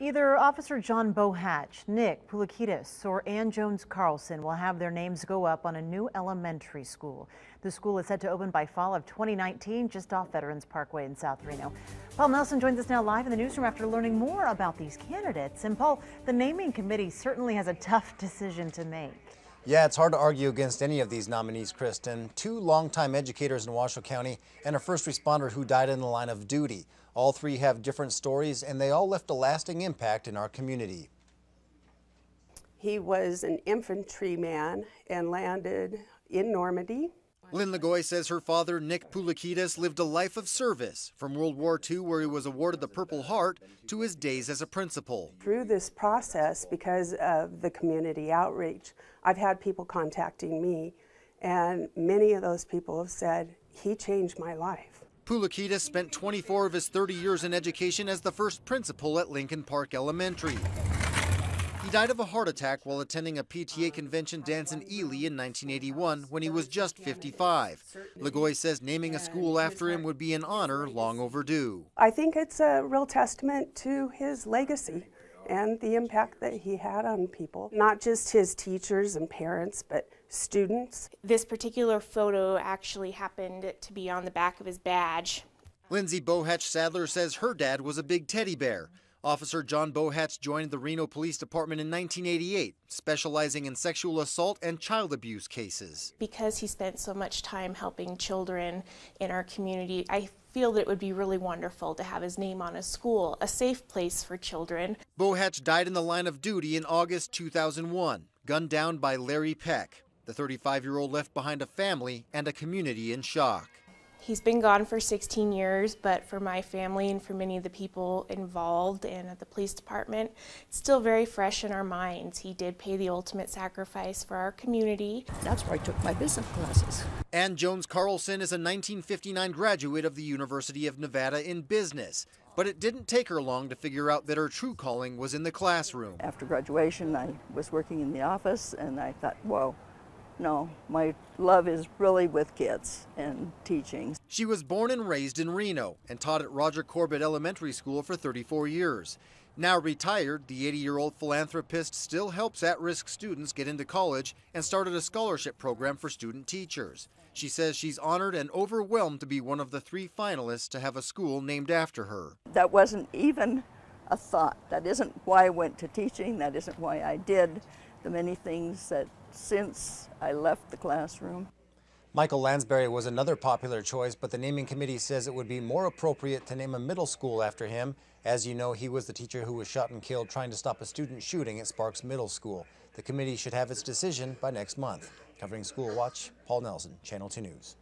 Either Officer John Bohatch, Nick Pulikitis, or Ann Jones Carlson will have their names go up on a new elementary school. The school is set to open by fall of 2019, just off Veterans Parkway in South Reno. Paul Nelson joins us now live in the newsroom after learning more about these candidates. And Paul, the naming committee certainly has a tough decision to make. Yeah, it's hard to argue against any of these nominees, Kristen. Two longtime educators in Washoe County and a first responder who died in the line of duty. All three have different stories, and they all left a lasting impact in our community. He was an infantryman and landed in Normandy. Lynn Lagoy says her father, Nick Pulikitis, lived a life of service from World War II, where he was awarded the Purple Heart, to his days as a principal. Through this process, because of the community outreach, I've had people contacting me, and many of those people have said, he changed my life. Pulikitis spent 24 of his 30 years in education as the first principal at Lincoln Park Elementary. He died of a heart attack while attending a PTA convention dance in Ely in 1981 when he was just 55. Lagoy says naming a school after him would be an honor long overdue. I think it's a real testament to his legacy and the impact that he had on people, not just his teachers and parents, but students. This particular photo actually happened to be on the back of his badge. Lindsay Bohatch Sadler says her dad was a big teddy bear. Officer John Bohatch joined the Reno Police Department in 1988, specializing in sexual assault and child abuse cases. Because he spent so much time helping children in our community, I feel that it would be really wonderful to have his name on a school, a safe place for children. Bohatch died in the line of duty in August 2001, gunned down by Larry Peck. The 35-year-old left behind a family and a community in shock. He's been gone for 16 years, but for my family and for many of the people involved and at the police department, it's still very fresh in our minds. He did pay the ultimate sacrifice for our community. That's where I took my business classes. Ann Jones Carlson is a 1959 graduate of the University of Nevada in business, but it didn't take her long to figure out that her true calling was in the classroom. After graduation, I was working in the office, and I thought, whoa. No, my love is really with kids and teaching. She was born and raised in Reno and taught at Roger Corbett Elementary School for 34 years. Now retired, the 80-year-old philanthropist still helps at-risk students get into college and started a scholarship program for student teachers. She says she's honored and overwhelmed to be one of the 3 finalists to have a school named after her. That wasn't even a thought. That isn't why I went to teaching. That isn't why I did the many things that since I left the classroom. Michael Lansbury was another popular choice, but the naming committee says it would be more appropriate to name a middle school after him. As you know, he was the teacher who was shot and killed trying to stop a student shooting at Sparks Middle School. The committee should have its decision by next month. Covering School Watch, Paul Nelson, Channel 2 News.